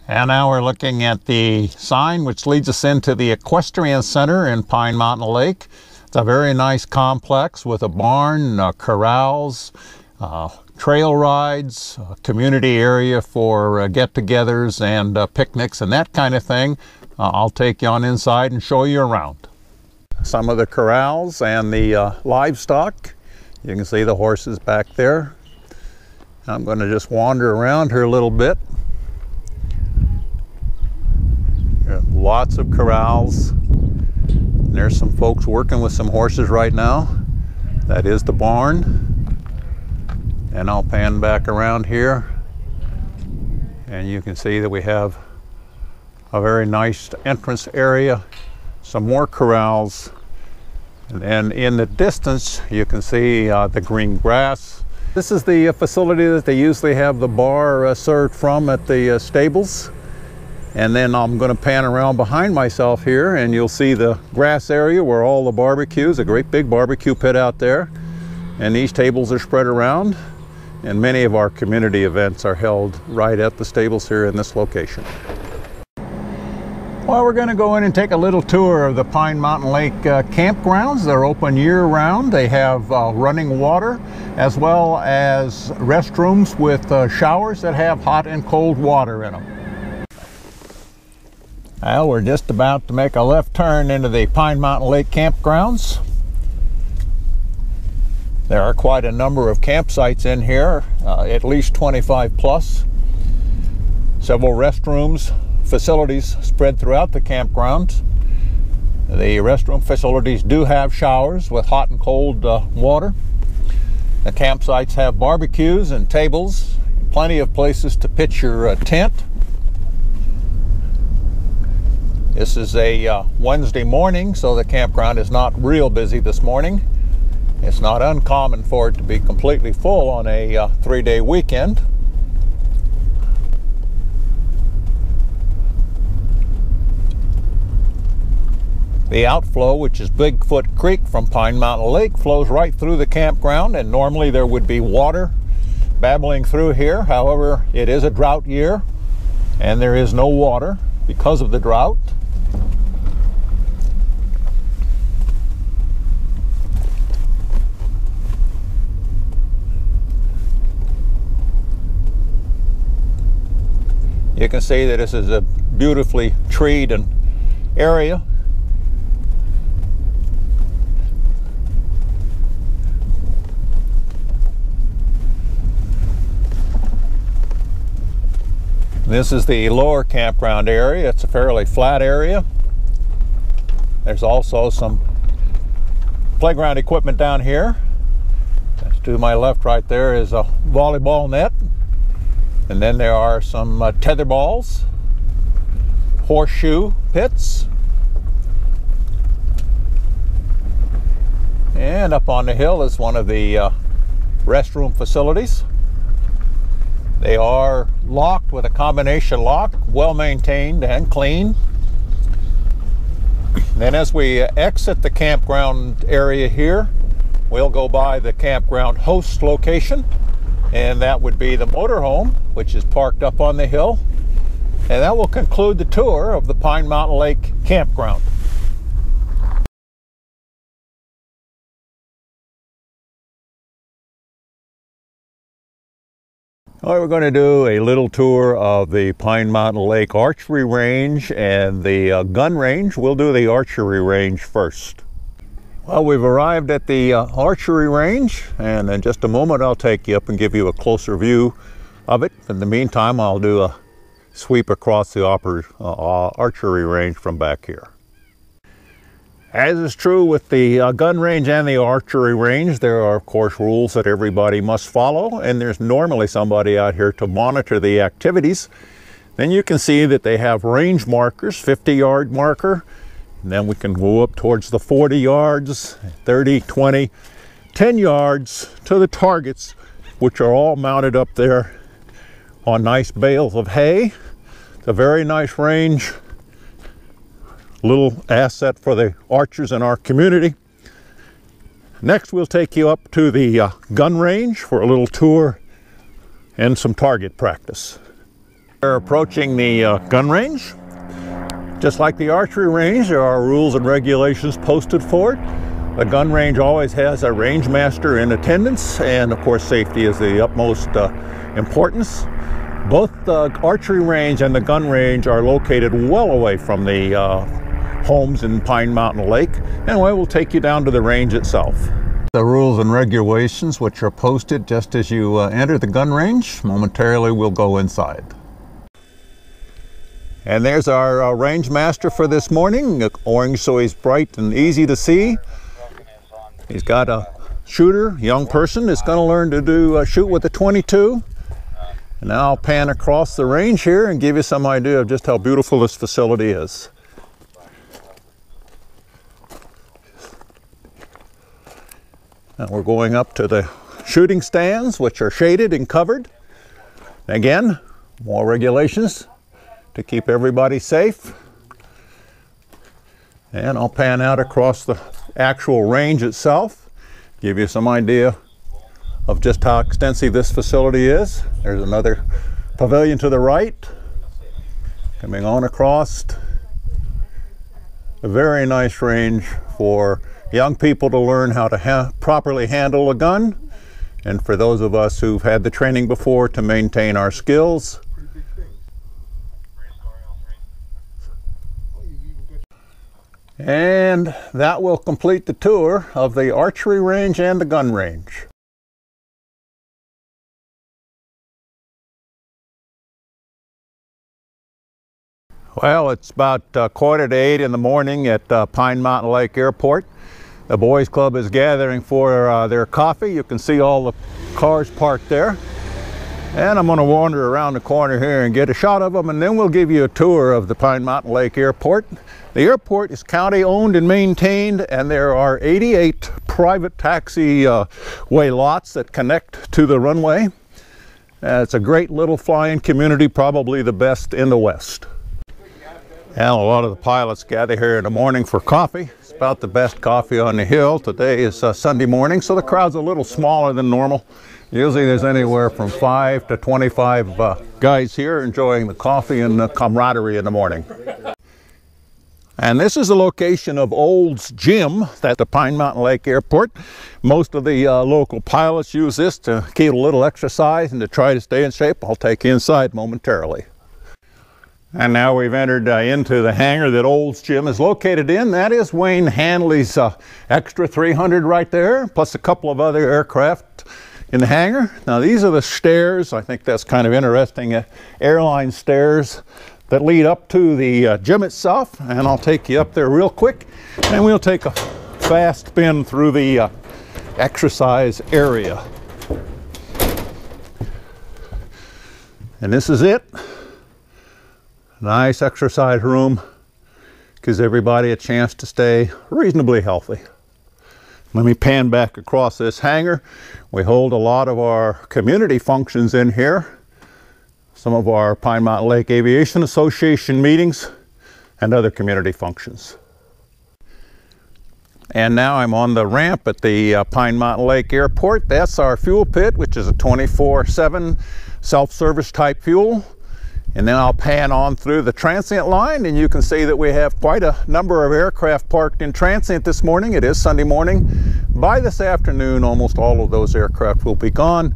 And now we're looking at the sign which leads us into the Equestrian Center in Pine Mountain Lake. It's a very nice complex with a barn, corrals, trail rides, community area for get-togethers and picnics and that kind of thing. I'll take you on inside and show you around. Some of the corrals and the livestock. You can see the horses back there. I'm going to just wander around here a little bit. There are lots of corrals. There's some folks working with some horses right now. That is the barn. And I'll pan back around here. And you can see that we have a very nice entrance area, some more corrals. And then in the distance, you can see the green grass. This is the facility that they usually have the bar served from at the stables. And then I'm going to pan around behind myself here and you'll see the grass area where all the barbecues, a great big barbecue pit out there. And these tables are spread around. And many of our community events are held right at the stables here in this location. Well, we're going to go in and take a little tour of the Pine Mountain Lake campgrounds. They're open year-round. They have running water as well as restrooms with showers that have hot and cold water in them. Well, we're just about to make a left turn into the Pine Mountain Lake campgrounds. There are quite a number of campsites in here, at least 25 plus. Several restrooms, facilities spread throughout the campground. The restroom facilities do have showers with hot and cold water. The campsites have barbecues and tables, plenty of places to pitch your tent. This is a Wednesday morning, so the campground is not real busy this morning. It's not uncommon for it to be completely full on a three-day weekend. The outflow, which is Bigfoot Creek from Pine Mountain Lake, flows right through the campground, and normally there would be water babbling through here. However, it is a drought year, and there is no water because of the drought. You can see that this is a beautifully treed area. This is the lower campground area. It's a fairly flat area. There's also some playground equipment down here. To my left right there is a volleyball net. And then there are some tether balls, horseshoe pits. And up on the hill is one of the restroom facilities. They are locked with a combination lock, well maintained and clean. Then as we exit the campground area here, we'll go by the campground host location. And that would be the motorhome, which is parked up on the hill. And that will conclude the tour of the Pine Mountain Lake campground. All right, we're going to do a little tour of the Pine Mountain Lake Archery Range and the gun range. We'll do the archery range first. Well, we've arrived at the archery range, and in just a moment I'll take you up and give you a closer view of it. In the meantime, I'll do a sweep across the archery range from back here. As is true with the gun range and the archery range, there are of course rules that everybody must follow, and there's normally somebody out here to monitor the activities. Then you can see that they have range markers, 50-yard marker, and then we can go up towards the 40 yards, 30, 20, 10 yards to the targets, which are all mounted up there on nice bales of hay. It's a very nice range, little asset for the archers in our community. Next, we'll take you up to the gun range for a little tour and some target practice. We're approaching the gun range. Just like the archery range, there are rules and regulations posted for it. The gun range always has a range master in attendance, and of course safety is the utmost importance. Both the archery range and the gun range are located well away from the homes in Pine Mountain Lake, and we will take you down to the range itself. The rules and regulations, which are posted just as you enter the gun range. Momentarily we'll go inside. And there's our range master for this morning, orange so he's bright and easy to see. He's got a shooter, young person is going to learn to do shoot with a .22. And now I'll pan across the range here and give you some idea of just how beautiful this facility is. Now we're going up to the shooting stands, which are shaded and covered. Again, more regulations to keep everybody safe. And I'll pan out across the actual range itself, give you some idea of just how extensive this facility is. There's another pavilion to the right. Coming on across, a very nice range for young people to learn how to properly handle a gun, and for those of us who've had the training before to maintain our skills. And that will complete the tour of the archery range and the gun range. Well, it's about 7:45 in the morning at Pine Mountain Lake Airport. The Boys Club is gathering for their coffee. You can see all the cars parked there. And I'm going to wander around the corner here and get a shot of them, and then we'll give you a tour of the Pine Mountain Lake Airport. The airport is county owned and maintained, and there are 88 private taxi way lots that connect to the runway. It's a great little flying community, probably the best in the West. And a lot of the pilots gather here in the morning for coffee. It's about the best coffee on the hill. Today is Sunday morning, so the crowd's a little smaller than normal. Usually there's anywhere from 5 to 25 guys here enjoying the coffee and the camaraderie in the morning. And this is the location of Old's Gym at the Pine Mountain Lake Airport. Most of the local pilots use this to keep a little exercise and to try to stay in shape. I'll take you inside momentarily. And now we've entered into the hangar that Old's Gym is located in. That is Wayne Handley's Extra 300 right there, plus a couple of other aircraft in the hangar. Now these are the stairs. I think that's kind of interesting, airline stairs that lead up to the gym itself. And I'll take you up there real quick, and we'll take a fast spin through the exercise area. And this is it. Nice exercise room. Gives everybody a chance to stay reasonably healthy. Let me pan back across this hangar. We hold a lot of our community functions in here. Some of our Pine Mountain Lake Aviation Association meetings and other community functions. And now I'm on the ramp at the Pine Mountain Lake Airport. That's our fuel pit, which is a 24/7 self-service type fuel. And then I'll pan on through the transient line, and you can see that we have quite a number of aircraft parked in transient this morning. It is Sunday morning. By this afternoon, almost all of those aircraft will be gone.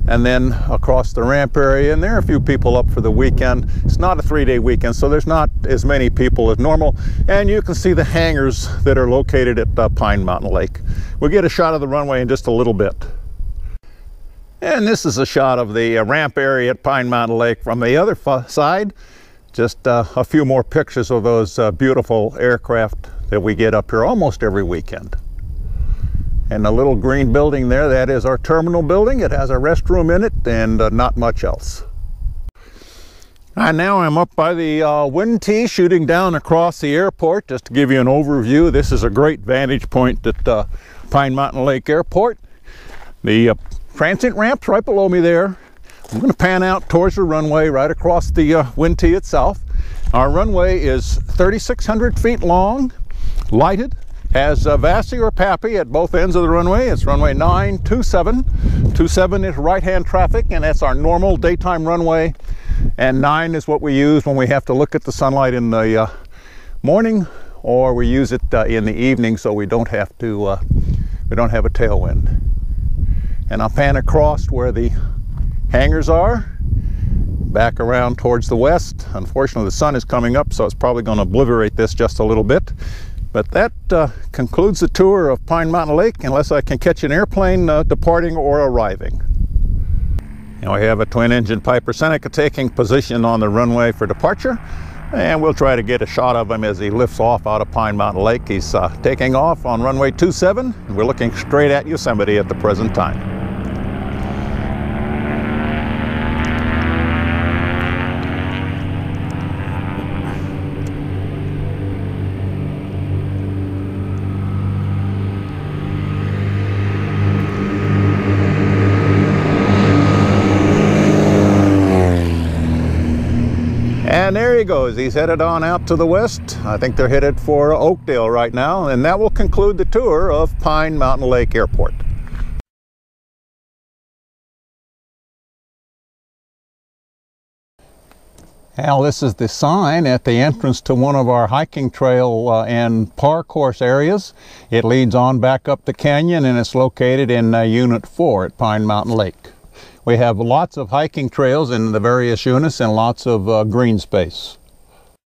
And then across the ramp area, and there are a few people up for the weekend. It's not a 3-day weekend, so there's not as many people as normal. And you can see the hangars that are located at Pine Mountain Lake. We'll get a shot of the runway in just a little bit. And this is a shot of the ramp area at Pine Mountain Lake from the other side. Just a few more pictures of those beautiful aircraft that we get up here almost every weekend. And the little green building there, that is our terminal building. It has a restroom in it and not much else. And now I'm up by the wind tee shooting down across the airport. Just to give you an overview, this is a great vantage point at Pine Mountain Lake Airport. The transient ramp's right below me there. I'm going to pan out towards the runway right across the wind tee itself. Our runway is 3,600 feet long, lighted, has VASI or PAPI at both ends of the runway. It's runway 927. 27 is right-hand traffic, and that's our normal daytime runway. And 9 is what we use when we have to look at the sunlight in the morning, or we use it in the evening so we don't have to we don't have a tailwind. And I'll pan across where the hangars are, back around towards the west. Unfortunately, the sun is coming up, so it's probably going to obliterate this just a little bit. But that concludes the tour of Pine Mountain Lake, unless I can catch an airplane departing or arriving. And we have a twin-engine Piper Seneca taking position on the runway for departure. And we'll try to get a shot of him as he lifts off out of Pine Mountain Lake. He's taking off on runway 27. We're looking straight at Yosemite at the present time. And there he goes. He's headed on out to the west. I think they're headed for Oakdale right now, and that will conclude the tour of Pine Mountain Lake Airport. Al, this is the sign at the entrance to one of our hiking trail and park course areas. It leads on back up the canyon, and it's located in Unit 4 at Pine Mountain Lake. We have lots of hiking trails in the various units and lots of green space.